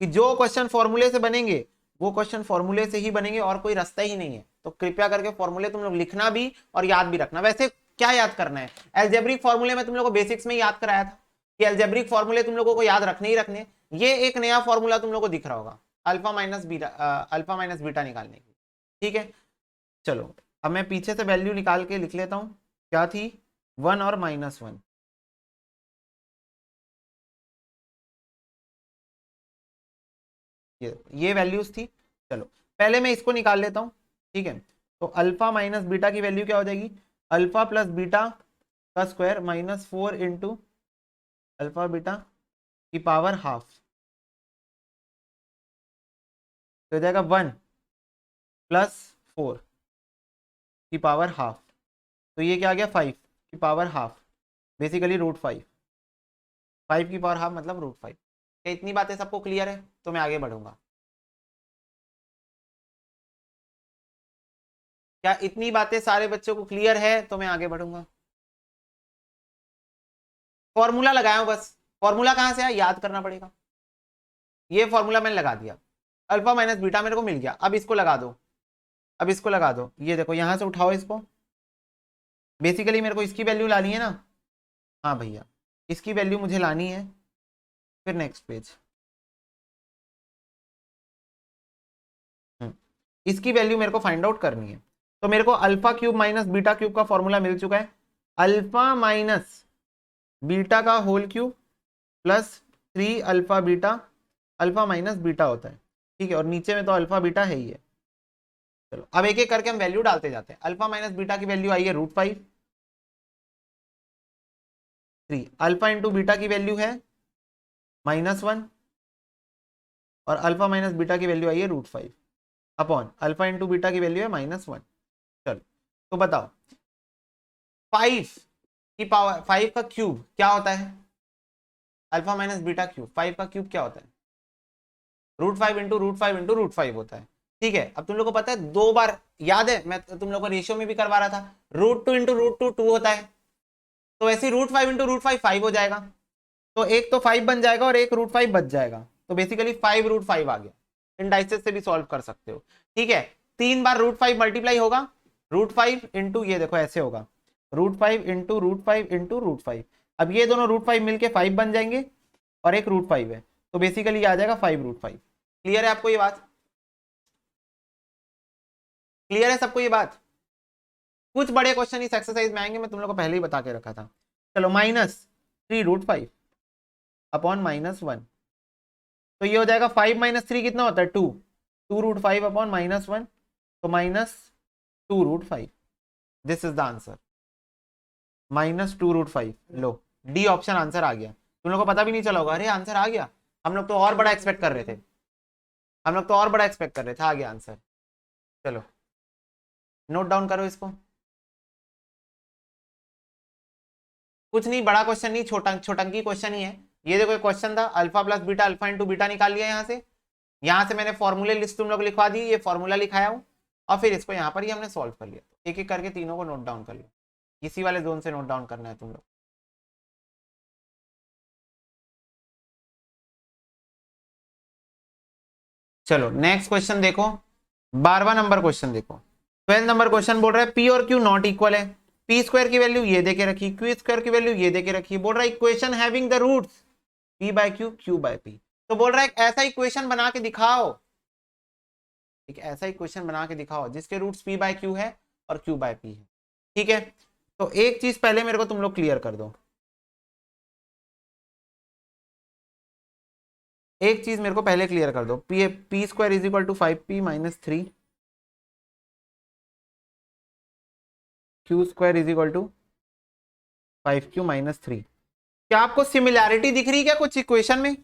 कि जो क्वेश्चन फॉर्मूले से बनेंगे वो क्वेश्चन फॉर्मूले से ही बनेंगे, और कोई रास्ता ही नहीं है। तो कृपया करके फॉर्मूले तुम लोग लिखना भी और याद भी रखना। वैसे क्या याद करना है? एल्जेब्रिक फॉर्मूले में तुम लोगों को बेसिक्स में याद कराया था कि एल्जेब्रिक फॉर्मूले तुम लोगों को याद रखने ही रखने। ये एक नया फॉर्मूला तुम लोगों को दिख रहा होगा, अल्फा माइनस बीटा निकालने की। ठीक है, चलो अब मैं पीछे से वैल्यू निकाल के लिख लेता हूं। क्या थी? 1 और माइनस वन। ये वैल्यूज थी। चलो पहले मैं इसको निकाल लेता हूं। ठीक है, तो अल्फा माइनस बीटा की वैल्यू क्या हो जाएगी? अल्फा प्लस बीटा का square minus 4 into alpha beta की पावर हाफ, तो हो जाएगा 1 प्लस 4 की पावर हाफ, तो ये क्या आ गया? 5 की पावर हाफ, बेसिकली रूट 5, 5 की पावर हाफ मतलब रूट 5। क्या इतनी बातें सबको क्लियर है? तो मैं आगे बढ़ूंगा। क्या इतनी बातें सारे बच्चों को क्लियर है? तो मैं आगे बढ़ूंगा। फॉर्मूला लगाया हूं बस, फॉर्मूला कहां से आया याद करना पड़ेगा। ये फॉर्मूला मैंने लगा दिया, अल्फा माइनस बीटा मेरे को मिल गया। अब इसको लगा दो, अब इसको लगा दो। ये देखो यहां से उठाओ इसको, बेसिकली मेरे को इसकी वैल्यू लानी है ना। हाँ भैया, इसकी वैल्यू मुझे लानी है। फिर नेक्स्ट पेज, इसकी वैल्यू मेरे को फाइंड आउट करनी है। तो मेरे को alpha cube minus beta cube का फॉर्मूला मिल चुका है, अल्फा माइनस बीटा का whole cube plus 3 alpha beta alpha minus beta होता है। ठीक है, और नीचे में तो अल्फा बीटा है ही है। चलो अब एक एक करके हम वैल्यू डालते जाते हैं। अल्फा माइनस बीटा की वैल्यू आई है रूट 5, 3 अल्फा इंटू बीटा की वैल्यू है -1, और अल्फा माइनस बीटा की वैल्यू आई है root 5 upon alpha into beta की वैल्यू है -1। चलो तो बताओ 5 की पावर 5 का क्यूब क्या होता है? अल्फा माइनस बीटा क्यूब, 5 का क्यूब क्या होता है? Root 5 into root 5 into root 5 होता है। ठीक है, अब तुम लोग को पता है 2 बार, याद है मैं तुम लोग को रेशियो में भी करवा रहा था, रूट 2 इंटू रूट 2 2 होता है, तो ऐसे रूट 5 इंटू रूट 5 5 हो जाएगा। तो एक तो 5 बन जाएगा और एक रूट 5 बच जाएगा, तो बेसिकली 5 रूट 5 आ गया। इंडाइसेस से भी सॉल्व कर सकते हो। ठीक है, 3 बार रूट 5 मल्टीप्लाई होगा √5 इंटू ये देखो ऐसे होगा, √5 इंटू √5 इंटू √5। अब ये दोनों √5 मिलके 5 बन जाएंगे और एक √5 है, तो बेसिकली आ जाएगा 5√5। क्लियर है आपको ये बात? क्लियर है सबको ये बात? कुछ बड़े क्वेश्चन इस एक्सरसाइज में आएंगे, मैं तुम लोग को पहले ही बता के रखा था। चलो -3√5 अपॉन -1, तो ये हो जाएगा 5 - 3 कितना होता है 2, 2√5 अपॉन -1, तो -2√5। This is the answer, -2√5। लो डी ऑप्शन आंसर आ गया। तुम लोग को पता भी नहीं चला होगा, अरे आंसर आ गया, हम लोग तो और बड़ा एक्सपेक्ट कर रहे थे, हम लोग तो और बड़ा एक्सपेक्ट कर रहे थे, आ गया आंसर। चलो नोट डाउन करो इसको। कुछ नहीं, बड़ा क्वेश्चन नहीं, छोटंकी क्वेश्चन ही है। ये देखो क्वेश्चन था alpha plus beta, alpha into beta निकाल लिया यहाँ से मैंने फॉर्मूले लिस्ट तुम लोग को लिखवा दी, ये फॉर्मूला लिखाया हूँ और फिर इसको यहाँ पर ही हमने सॉल्व कर लिया। एक एक करके तीनों को नोट डाउन कर लिया, इसी वाले जोन से नोट डाउन करना है तुम लोग। चलो नेक्स्ट क्वेश्चन देखो, 12वां नंबर क्वेश्चन देखो। 12 नंबर क्वेश्चन बोल रहा है पी और क्यू नॉट इक्वल है। पी स्क्वायर की वैल्यू ये देके रखी, क्यू स्क्वायर की वैल्यू ये देके रखी। बोल रहा है equation having the roots P by Q, Q by P. तो बोल रहा है एक ऐसा इक्वेशन बना के दिखाओ, एक ऐसा इक्वेशन बना के दिखाओ जिसके रूट्स पी बाय क्यू है और क्यू बाय पी है। ठीक है, तो एक चीज पहले मेरे को तुम लोग क्लियर कर दो, एक चीज मेरे को पहले क्लियर कर दो। P square is equal to 5p - 3, Q square is equal to 5q - 3। क्या आपको सिमिलैरिटी दिख रही है क्या कुछ इक्वेशन में?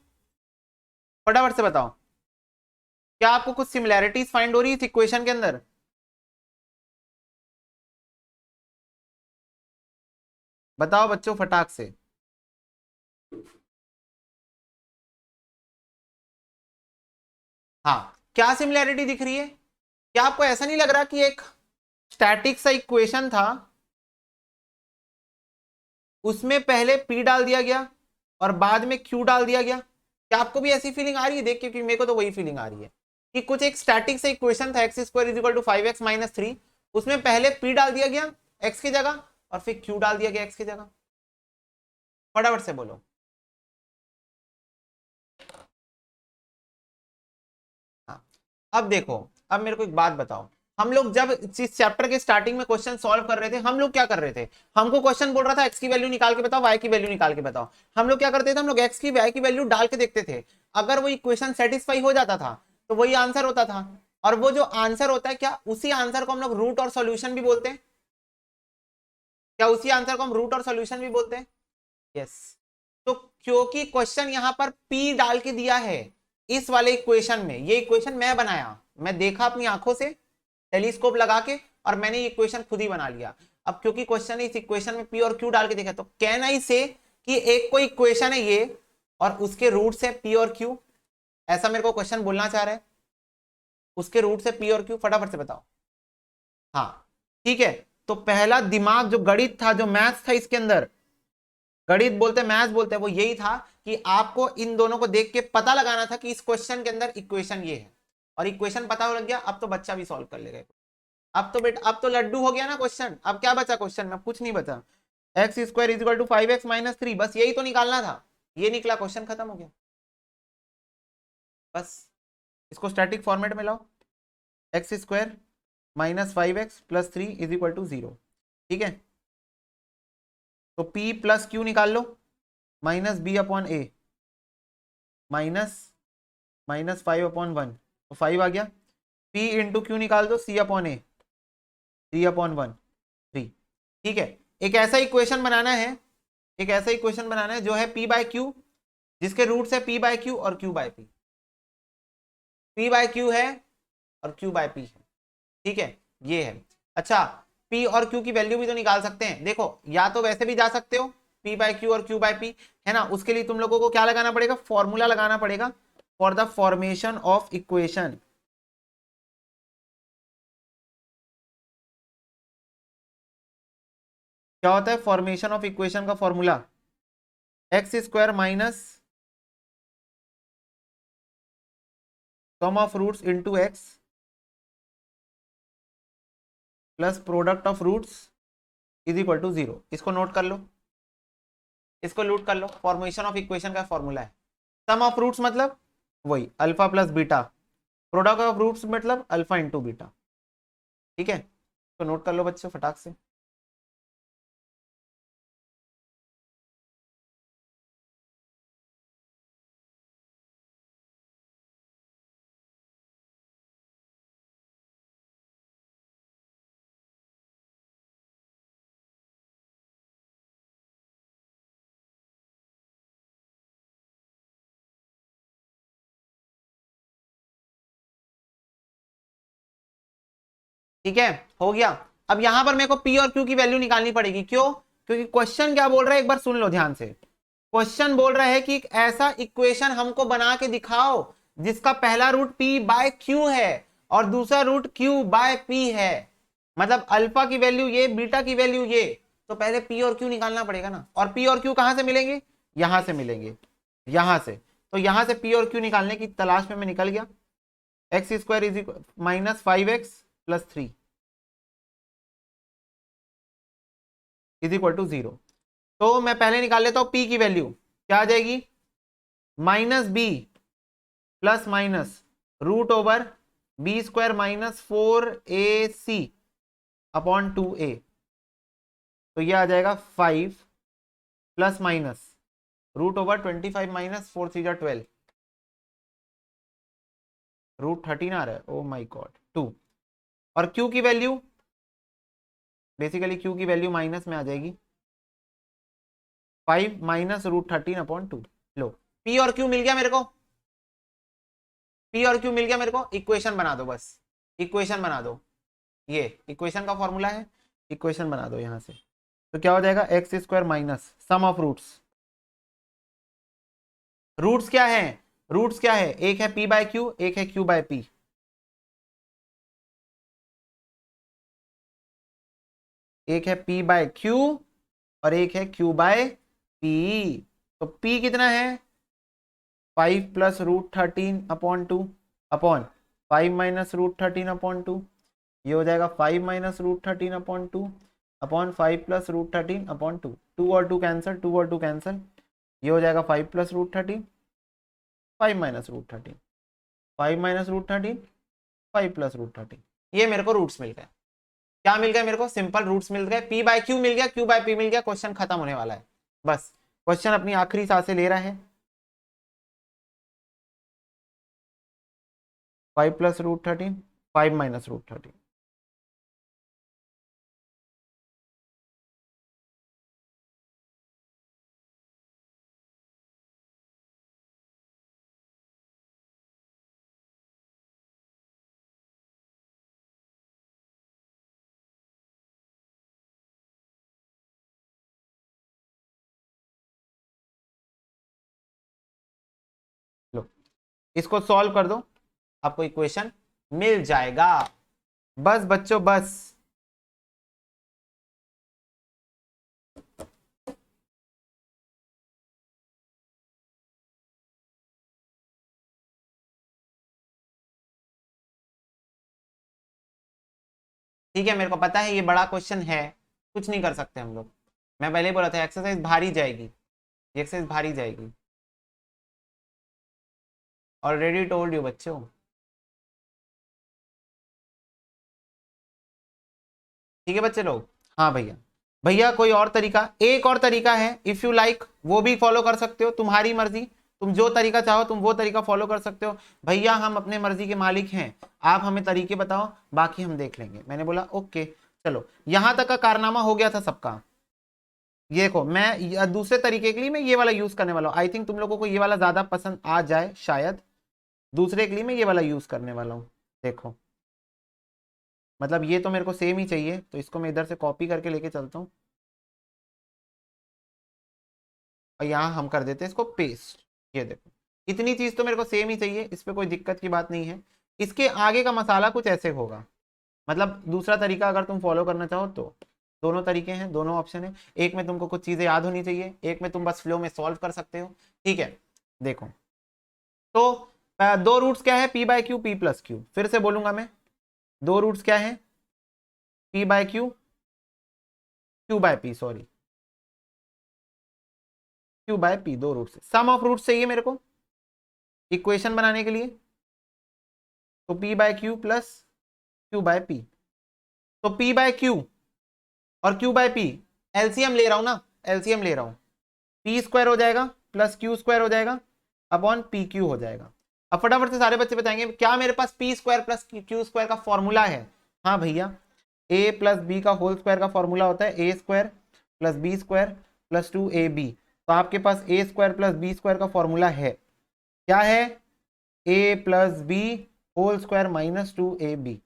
फटाफट से बताओ, क्या आपको कुछ सिमिलैरिटीज फाइंड हो रही है इस इक्वेशन के अंदर? बताओ बच्चों फटाक से। हाँ, क्या सिमिलैरिटी दिख रही है? क्या आपको ऐसा नहीं लग रहा कि एक स्टैटिक सा इक्वेशन था, उसमें पहले p डाल दिया गया और बाद में q डाल दिया गया? क्या आपको भी ऐसी फीलिंग आ रही है देख के? क्योंकि मेरे को तो वही फीलिंग आ रही है कि कुछ एक स्टैटिक सा इक्वेशन था x square is equal to 5x - 3, उसमें पहले p डाल दिया गया x की जगह और फिर q डाल दिया गया x की जगह। फटाफट से बोलो। हाँ, अब देखो, अब मेरे को एक बात बताओ, हम लोग जब इस चैप्टर के स्टार्टिंग में क्वेश्चन सॉल्व कर रहे थे, हम लोग क्या कर रहे थे? हमको क्वेश्चन बोल रहा था x की वैल्यू निकाल के बताओ, y की वैल्यू निकाल के बताओ। हम लोग क्या करते थे? हम लोग x की y की वैल्यू डाल के देखते थे, अगर वो इक्वेशन सेटिस्फाई हो जाता था तो वही आंसर होता था। और वो जो आंसर होता है, क्या उसी आंसर को हम लोग रूट और सोल्यूशन भी बोलते हैं? क्या उसी आंसर को हम रूट और सोल्यूशन भी बोलते हैं? यस। तो क्योंकि क्वेश्चन यहां पर p डाल के दिया है इस वाले इक्वेशन में, ये इक्वेशन मैं बनाया, मैं देखा अपनी आंखों से टेलीस्कोप लगा के और मैंने ये इक्वेशन खुद ही बना लिया। अब क्योंकि क्वेश्चन है इस इक्वेशन में p और q डाल के देखा, तो कैन आई से कि एक कोई इक्वेशन है ये और उसके रूट्स है p और q, ऐसा मेरे को क्वेश्चन बोलना चाह रहा है। उसके रूट्स है p और q, फटाफट से बताओ। हाँ ठीक है, तो पहला दिमाग जो गणित था, जो मैथ्स था इसके अंदर, गणित बोलते मैथ्स बोलते हैं, वो यही था कि आपको इन दोनों को देख के पता लगाना था कि इस क्वेश्चन के अंदर इक्वेशन ये है, और इक्वेशन पता लग गया, अब तो बच्चा भी सॉल्व कर लेगा। अब तो बेटा, अब तो लड्डू हो गया ना क्वेश्चन। अब क्या बचा क्वेश्चन में? कुछ नहीं बचा। X square is equal to 5x - 3, बस यही तो निकालना था, ये निकला, क्वेश्चन खत्म हो गया। बस इसको स्टैटिक फॉर्मेट में लाओ, x square -5x + 3 is equal to 0। ठीक है, तो p + q निकाल लो, -b/a -5/1, तो 5 आ गया। p इंटू क्यू निकाल दो, c/a 3/1 3। ठीक है, एक ऐसा इक्वेशन बनाना है, एक ऐसा इक्वेशन बनाना है जो है p बाय क्यू, जिसके रूट्स है p बाय क्यू और q by p, p by Q है और q बाय p है। ठीक है, ये है। अच्छा, p और q की वैल्यू भी तो निकाल सकते हैं, देखो या तो वैसे भी जा सकते हो, p बाय क्यू और q बाय p, है ना। उसके लिए तुम लोगों को क्या लगाना पड़ेगा? फॉर्मूला लगाना पड़ेगा for the formation of equation. क्या होता है फॉर्मेशन ऑफ इक्वेशन का formula? X square minus sum of roots into x plus product of roots is equal to 0। इसको नोट कर लो, इसको नोट कर लो। फॉर्मेशन ऑफ इक्वेशन का फॉर्मूला है सम ऑफ रूट्स मतलब वही alpha plus beta, product of roots मतलब अल्फा इंटू बीटा। ठीक है, तो नोट कर लो बच्चों फटाक से। ठीक है, हो गया। अब यहां पर मेरे को पी और क्यू की वैल्यू निकालनी पड़ेगी। क्यों? क्योंकि क्वेश्चन क्या बोल रहा है एक बार सुन लो ध्यान से। क्वेश्चन बोल रहा है कि एक ऐसा इक्वेशन हमको बना के दिखाओ जिसका पहला रूट पी बाय क्यू है और दूसरा रूट क्यू बाय पी है। मतलब अल्फा की वैल्यू ये, बीटा की वैल्यू ये। तो पहले पी और क्यू निकालना पड़ेगा ना। और पी और क्यू कहां से मिलेंगे? यहां से मिलेंगे, यहां से। तो यहां से पी और क्यू निकालने की तलाश में मैं निकल गया। X square is equal minus 5x plus 3 is equal to 0। तो मैं पहले निकाल लेता हूं पी की वैल्यू। क्या आ जाएगी? Minus B plus minus root over B square minus 4ac upon 2a। तो ये आ जाएगा 5 plus minus root over 25 minus 4 3 12 root 13 आ रहा है। Oh my god 2। और क्यू की वैल्यू, बेसिकली क्यू की वैल्यू माइनस में आ जाएगी 5 माइनस रूट 13 अपॉन 2। लो, पी और क्यू मिल गया मेरे को, पी और क्यू मिल गया मेरे को। इक्वेशन बना दो बस, इक्वेशन बना दो। ये इक्वेशन का फॉर्मूला है, इक्वेशन बना दो यहां से। तो क्या हो जाएगा? X square minus sum of roots. Roots क्या है? रूट्स क्या है? एक है पी बाय क्यू, एक है क्यू बाय पी। एक है पी बाय क्यू और एक है क्यू बाय पी। तो पी कितना है? 5 plus root 13 upon 2 upon 5 minus root 13 upon 2। ये हो जाएगा 5 minus root 13 upon 2 upon 5 plus root 13 upon 2। 2 और 2 कैंसिल, 2 और 2 कैंसिल। ये हो जाएगा 5 plus root 13, 5 minus root 13, 5 minus root 13, 5 plus root 13। ये मेरे को रूट्स मिल गए। क्या मिल गया मेरे को? सिंपल रूट्स मिल गए। पी बाय क्यू मिल गया, क्यू बाय पी मिल गया। क्वेश्चन खत्म होने वाला है। बस क्वेश्चन अपनी आखिरी सांसें ले रहा है। 5 प्लस रूट 13, 5 माइनस रूट 13। लो, इसको सॉल्व कर दो, आपको इक्वेशन मिल जाएगा। बस बच्चों बस। ठीक है, मेरे को पता है ये बड़ा क्वेश्चन है, कुछ नहीं कर सकते हम लोग। मैं पहले ही बोला था एक्सरसाइज भारी जाएगी, ये एक्सरसाइज भारी जाएगी। ऑलरेडी टोल्ड यू बच्चों। ठीक है बच्चे लोग। हाँ भैया, भैया कोई और तरीका, एक और तरीका है, इफ यू लाइक वो भी फॉलो कर सकते हो, तुम्हारी मर्जी। तुम जो तरीका चाहो तुम वो तरीका फॉलो कर सकते हो। भैया हम अपने मर्जी के मालिक हैं, आप हमें तरीके बताओ, बाकी हम देख लेंगे। मैंने बोला ओके। चलो, यहां तक का कारनामा हो गया था सबका। ये देखो, मैं दूसरे तरीके के लिए मैं ये वाला यूज करने वाला हूँ। आई थिंक तुम लोगों को ये वाला ज्यादा पसंद आ जाए शायद। दूसरे के लिए मैं ये वाला यूज करने वाला हूँ। देखो, मतलब ये तो मेरे को सेम ही चाहिए, तो इसको मैं इधर से कॉपी करके लेके चलता हूँ और यहाँ हम कर देते हैं इसको पेस्ट। ये देखो, इतनी चीज तो मेरे को सेम ही चाहिए, इस पर कोई दिक्कत की बात नहीं है। इसके आगे का मसाला कुछ ऐसे होगा। मतलब दूसरा तरीका अगर तुम फॉलो करना चाहो तो दोनों तरीके हैं, दोनों ऑप्शन है। एक में तुमको कुछ चीजें याद होनी चाहिए, एक में तुम बस फ्लो में सॉल्व कर सकते हो। ठीक है, देखो तो दो रूट्स क्या है? P by Q, P plus Q. फिर से बोलूंगा मैं, दो रूट्स क्या है? P by Q, Q by P, sorry Q by P, दो रूट से। सम ऑफ रूट चाहिए मेरे को इक्वेशन बनाने के लिए, तो P by Q plus Q by P। तो P बाय Q और Q बाय P एलसीएम ले रहा हूं ना, एलसीएम ले रहा हूं, P स्क्वायर हो जाएगा प्लस Q स्क्वायर हो जाएगा अपॉन PQ हो जाएगा। अब फटाफट से सारे बच्चे बताएंगे क्या मेरे पास P square plus Q square का फॉर्मूला है। हाँ भैया, A प्लस बी का होल स्क्वायर का फॉर्मूला होता है A square plus B square plus 2AB। तो आपके पास A square plus B square का फॉर्मूला है, क्या है, A plus B whole square minus 2AB,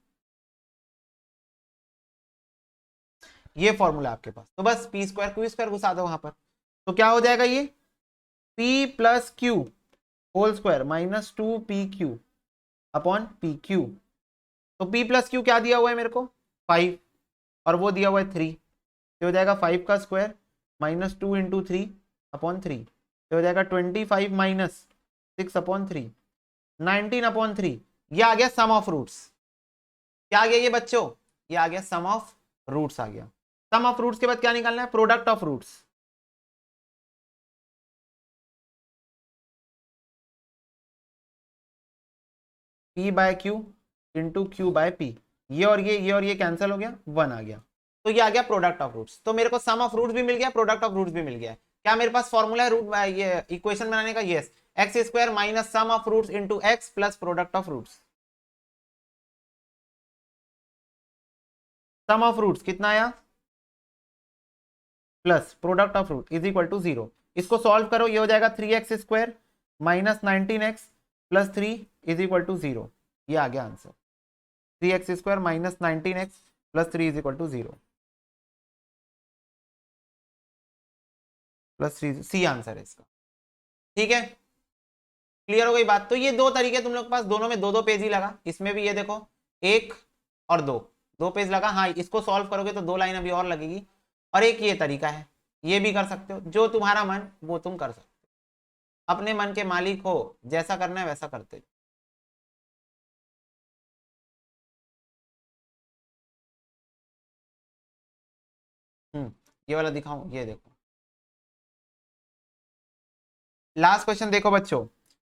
ये फॉर्मूला आपके पास। तो बस P स्क्वायर Q स्क्वायर घुसा दो वहां पर, तो क्या हो जाएगा ये P plus Q whole square minus 2PQ upon PQ। तो P प्लस Q क्या दिया हुआ है मेरे को 5 और वो दिया हुआ है 3, तो हो जाएगा 5 का स्क्वायर माइनस 2 इंटू 3 अपॉन 3, तो हो जाएगा 25 माइनस 6 अपॉन 3, 19 अपॉन 3। ये आ गया सम ऑफ रूट्स। क्या आ गया ये बच्चों, ये आ गया सम ऑफ रूट्स आ गया। सम ऑफ रूट्स के बाद क्या निकालना है, product of roots. P by Q into Q by P, ये और ये कैंसिल हो गया, 1 आ गया, तो ये आ गया प्रोडक्ट ऑफ रूट्स। तो मेरे को सम ऑफ रूट्स भी मिल गया, प्रोडक्ट ऑफ रूट्स भी मिल गया। क्या मेरे पास फॉर्मूला है रूट ये इक्वेशन बनाने का, yes, X square minus sum of roots into X plus product of roots. Sum of roots कितना आया plus product of root is equal to 0। इसको सॉल्व करो, ये हो जाएगा 3x square minus 19x plus 3 is equal to 0। ये आ गया answer, 3x square minus 19x plus 3 is equal to 0 plus 3, C answer है इसका। ठीक है, क्लियर हो गई बात। तो ये दो तरीके तुम लोग के पास, दोनों में दो दो पेज ही लगा, इसमें भी ये देखो 1 और 2, 2 पेज लगा। हाँ, इसको सॉल्व करोगे तो 2 लाइन अभी और लगेगी। और एक ये तरीका है, ये भी कर सकते हो, जो तुम्हारा मन वो तुम कर सकते हो, अपने मन के मालिक हो, जैसा करना है वैसा करते हो। ये वाला दिखाऊं, ये देखो लास्ट क्वेश्चन देखो बच्चों,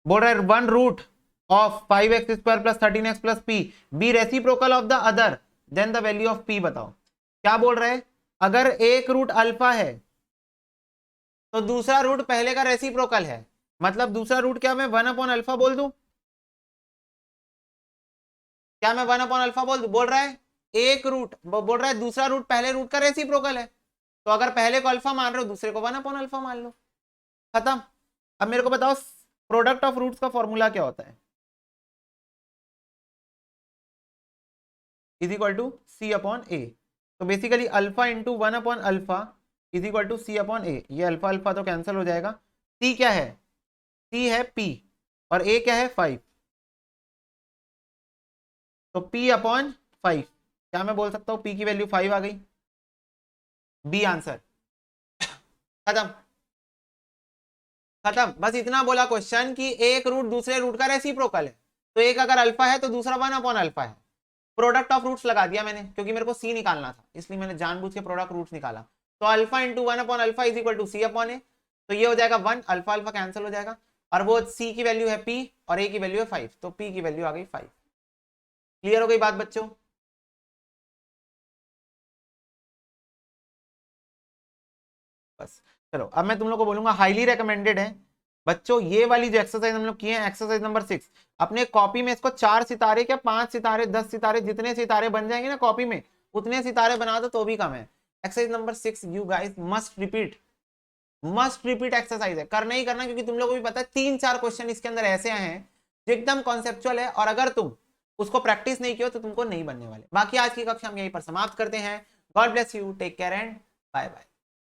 बोल रहा है 1 root of 5x square plus 13x plus P B reciprocal of the other then the value of P. बताओ क्या बोल रहे हैं, अगर एक रूट अल्फा है तो दूसरा रूट पहले का रेसिप्रोकल है, मतलब दूसरा रूट क्या मैं 1 अपॉन अल्फा बोल दूं, क्या मैं 1 अपॉन अल्फा बोल दूं, बोल रहा है एक रूट, बोल रहा है दूसरा रूट पहले रूट का रेसिप्रोकल है, तो अगर पहले को अल्फा मान रहे हो दूसरे को 1 अपॉन अल्फा मान लो, खत्म। अब मेरे को बताओ प्रोडक्ट ऑफ रूट्स का फॉर्मूला क्या होता है, is equal to C upon A. तो basically alpha into 1 upon alpha is equal to C upon A. ये अल्फा अल्फा तो कैंसिल हो जाएगा, सी क्या है, सी है पी और ए क्या है 5, तो पी अपॉन 5, क्या मैं बोल सकता हूं पी की वैल्यू 5 आ गई, बी आंसर, खत्म खत्म। बस इतना बोला क्वेश्चन कि एक रूट दूसरे रूट का रेसिप्रोकल है, तो एक अगर अल्फा है तो दूसरा 1 अपॉन अल्फा है। प्रोडक्ट ऑफ रूट्स लगा दिया मैंने, क्योंकि मेरे को सी निकालना था, इसलिए मैंने जानबूझ के प्रोडक्ट रूट्स निकाला। तो alpha into 1 upon alpha is equal to C upon A, तो ये हो जाएगा 1, अल्फा अल्फा कैंसिल हो जाएगा, और वो सी की वैल्यू है पी और ए की वैल्यू है 5, तो पी की वैल्यू आ गई 5। क्लियर हो गई बात बच्चों, बस चलो अब मैं तुम लोग को बोलूंगा हाईली रिकमेंडेड है बच्चों, ये वाली जो एक्सरसाइज हम लोग किए हैं, एक्सरसाइज नंबर 6, अपने कॉपी में इसको 4 सितारे क्या 5 सितारे 10 सितारे जितने सितारे बन जाएंगे ना कॉपी में, उतने सितारे बना दो तो भी कम है। Exercise number 6 you guys must repeat exercise है, करना ही करना, क्योंकि तुम लोगों को भी पता है 3-4 क्वेश्चन इसके अंदर ऐसे आए हैं जो एकदम कॉन्सेप्चुअल है, और अगर तुम उसको प्रैक्टिस नहीं किया तो तुमको नहीं बनने वाले। बाकी आज की कक्षा हम यहीं पर समाप्त करते हैं। God bless you, take care and bye bye.